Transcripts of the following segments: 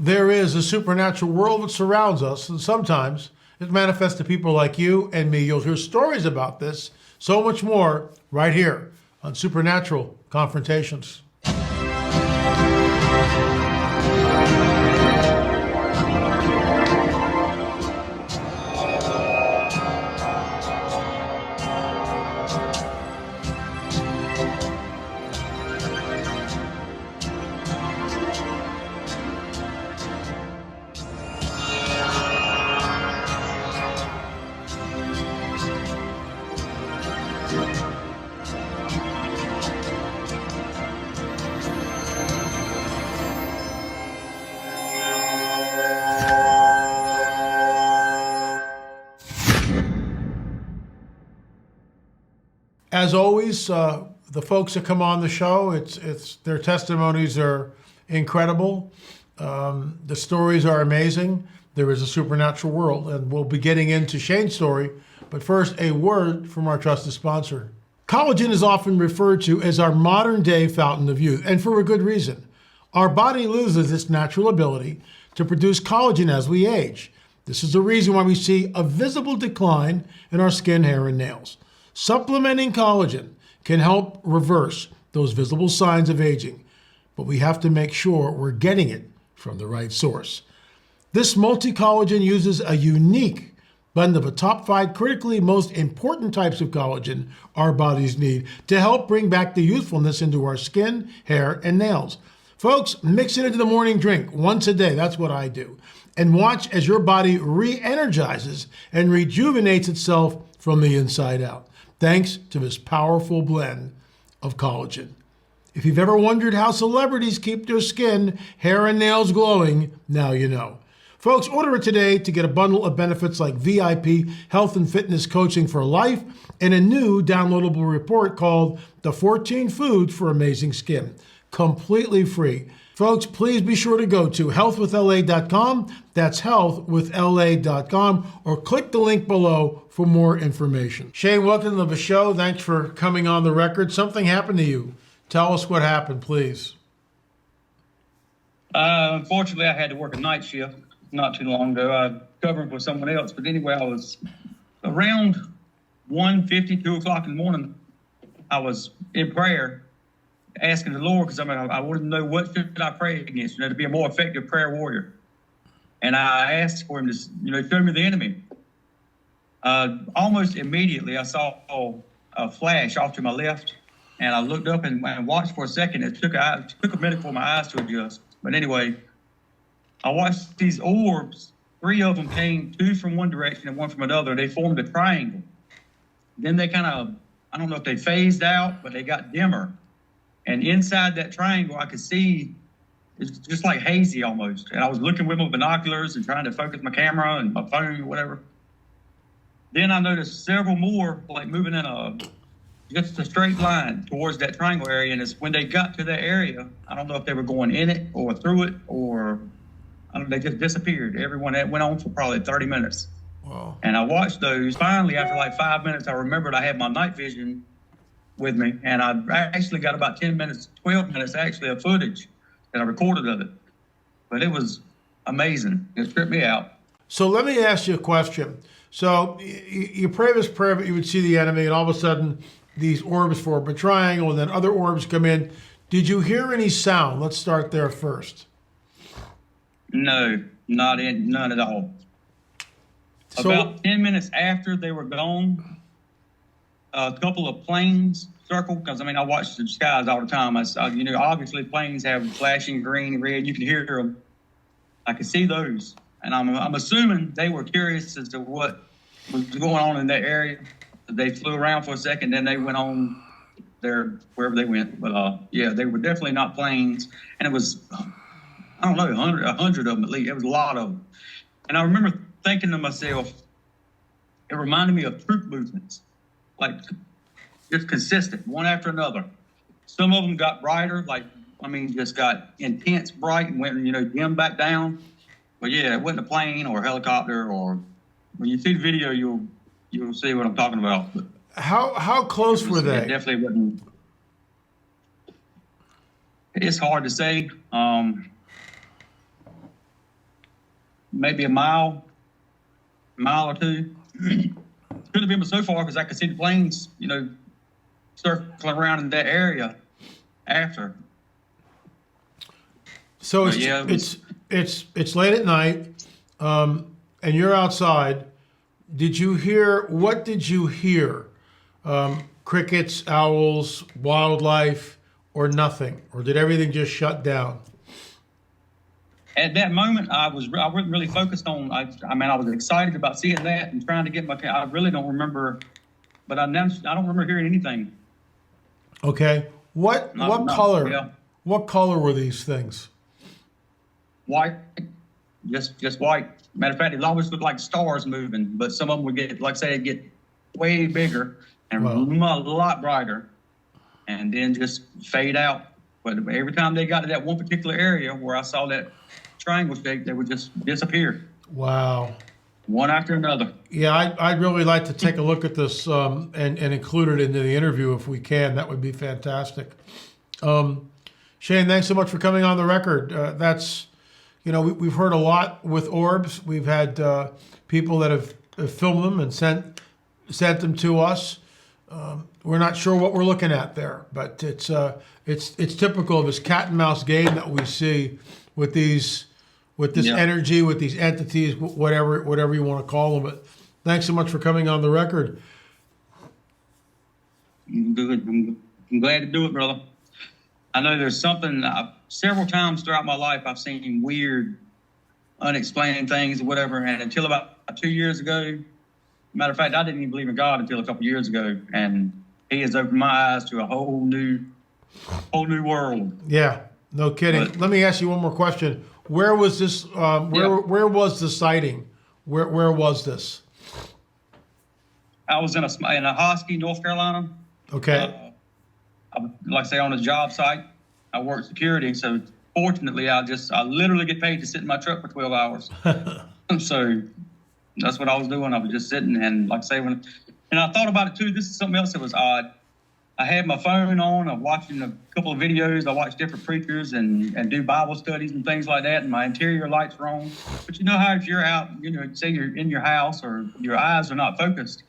There is a supernatural world that surrounds us, and sometimes it manifests to people like you and me. You'll hear stories about this, so much more, right here on Supernatural Confrontations. As always, the folks that come on the show, it's their testimonies are incredible. The stories are amazing. There is a supernatural world, and we'll be getting into Shane's story. But first, a word from our trusted sponsor. Collagen is often referred to as our modern-day fountain of youth, and for a good reason. Our body loses its natural ability to produce collagen as we age. This is the reason why we see a visible decline in our skin, hair, and nails. Supplementing collagen can help reverse those visible signs of aging, but we have to make sure we're getting it from the right source. This multi-collagen uses a unique blend of the top 5 critically most important types of collagen our bodies need to help bring back the youthfulness into our skin, hair, and nails. Folks, mix it into the morning drink once a day. That's what I do. And watch as your body re-energizes and rejuvenates itself from the inside out, thanks to this powerful blend of collagen. If you've ever wondered how celebrities keep their skin, hair, and nails glowing, now you know. Folks, order it today to get a bundle of benefits like VIP health and fitness coaching for life and a new downloadable report called The 14 Foods for Amazing Skin, completely free. Folks, please be sure to go to healthwithla.com. That's healthwithla.com, or click the link below for more information. Shane, welcome to the show. Thanks for coming on the record. Something happened to you. Tell us what happened, please. Unfortunately, I had to work a night shift not too long ago. I covered for someone else. But anyway, I was around 1:50, 2 o'clock in the morning. I was in prayer, asking the Lord, because I wanted to know what should I pray against, to be a more effective prayer warrior. And I asked for him to, show me the enemy. Almost immediately, I saw a flash off to my left, and I looked up and watched for a second. It took a minute for my eyes to adjust. But anyway, I watched these orbs. 3 of them came, 2 from one direction and 1 from another. They formed a triangle. Then they kind of, I don't know if they phased out, but they got dimmer. And inside that triangle, I could see, it's just like hazy almost. And I was looking with my binoculars and trying to focus my camera and my phone or whatever. Then I noticed several more, like moving in just a straight line towards that triangle area. And it's when they got to that area, I don't know if they were going in it or through it, or they just disappeared. Everyone that went on for probably 30 minutes. Wow. And I watched those. Finally, after like 5 minutes, I remembered I had my night vision with me, and I actually got about 10 minutes, 12 minutes actually of footage that I recorded of it. But it was amazing. It tripped me out. So let me ask you a question. So you pray this prayer, but you would see the enemy, and all of a sudden these orbs form a triangle, and then other orbs come in. Did you hear any sound? Let's start there first. No, none at all. So, about 10 minutes after they were gone, a couple of planes circled, because I watch the skies all the time. Obviously planes have flashing green and red. You can hear them. I could see those, and I'm assuming they were curious as to what was going on in that area. They flew around for a second, then they went on there wherever they went. But yeah, they were definitely not planes, and it was, I don't know, 100 of them at least. It was a lot of them, and I remember thinking to myself, it reminded me of troop movements. Like, just consistent, one after another. Some of them got brighter, just got intense bright and went, dim back down. But yeah, it wasn't a plane or a helicopter, or when you see the video, you'll see what I'm talking about. But how close were they? It definitely wasn't. It's hard to say. maybe a mile or two. Couldn't have been so far because I could see the planes, circling around in that area after. So But yeah, it's late at night, and you're outside. What did you hear? Crickets, owls, wildlife, or nothing? Or did everything just shut down? At that moment, I wasn't really focused on. I was excited about seeing that and trying to get I really don't remember, but I don't remember hearing anything. Okay. What color? Yeah. What color were these things? White, just white. Matter of fact, it always looked like stars moving, but some of them would get, like I say, get way bigger and a lot brighter, and then just fade out. But every time they got to that one particular area where I saw that triangle shape, they would just disappear. Wow. One after another. Yeah, I'd really like to take a look at this and include it into the interview if we can. That would be fantastic. Shane, thanks so much for coming on the record. We've heard a lot with orbs. We've had people that have filmed them and sent them to us. We're not sure what we're looking at there, but it's typical of this cat and mouse game that we see with this energy, with these entities, whatever you want to call them. But thanks so much for coming on the record. Good. I'm glad to do it, brother. I know there's something. Several times throughout my life, I've seen weird, unexplained things or whatever, and until about 2 years ago. Matter of fact, I didn't even believe in God until a couple years ago, and He has opened my eyes to a whole new world. Yeah, no kidding. Let me ask you one more question. Where was this? Where was the sighting? Where was this? I was in a Hosky, North Carolina. Okay. Like I say, on a job site. I work security, so fortunately, I literally get paid to sit in my truck for 12 hours. So that's what I was doing. I was just sitting, and like I say, and I thought about it too. This is something else that was odd. I had my phone on. I'm watching a couple of videos. I watch different preachers and do Bible studies and things like that. And my interior lights are on. But you know how if you're out, say you're in your house or your eyes are not focused,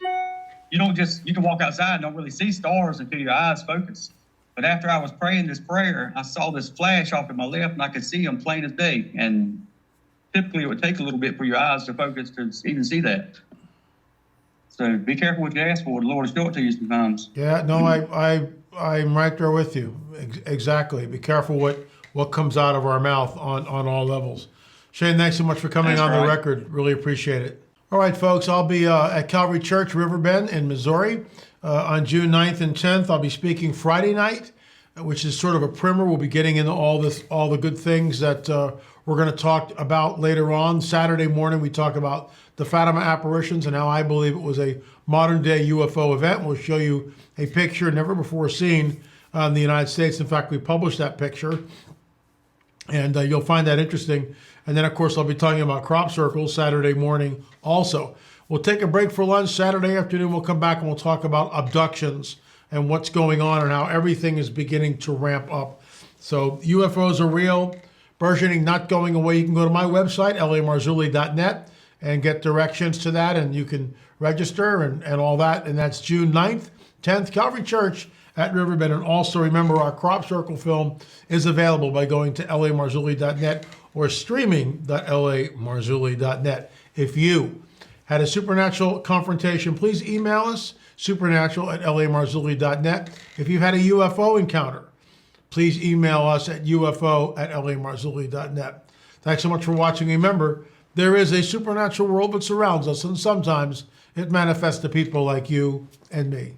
you can walk outside and don't really see stars until your eyes focus. But after I was praying this prayer, I saw this flash off to my left, and I could see them plain as day. And typically, it would take a little bit for your eyes to focus to even see that. So be careful what you ask for. The Lord will show it to you sometimes. Yeah, no, I'm right there with you. Exactly. Be careful what comes out of our mouth on all levels. Shane, thanks so much for coming on the record. Really appreciate it. All right, folks, I'll be at Calvary Church, Riverbend in Missouri on June 9th and 10th. I'll be speaking Friday night, which is sort of a primer. We'll be getting into all the good things that we're going to talk about later on. Saturday morning, we talk about the Fatima apparitions and how I believe it was a modern-day UFO event. We'll show you a picture never before seen in the United States. In fact, we published that picture, and you'll find that interesting. And then, of course, I'll be talking about crop circles Saturday morning also. We'll take a break for lunch Saturday afternoon. We'll come back and we'll talk about abductions and what's going on and how everything is beginning to ramp up. So UFOs are real. Burgeoning, not going away. You can go to my website, lamarzulli.net, and get directions to that, and you can register and all that. And that's June 9th, 10th, Calvary Church at Riverbend. And also remember, our Crop Circle film is available by going to lamarzulli.net or streaming.lamarzulli.net. If you had a supernatural confrontation, please email us, supernatural@lamarzulli.net. If you've had a UFO encounter, please email us at ufo@lamarzulli.net. Thanks so much for watching. Remember, there is a supernatural world that surrounds us, and sometimes it manifests to people like you and me.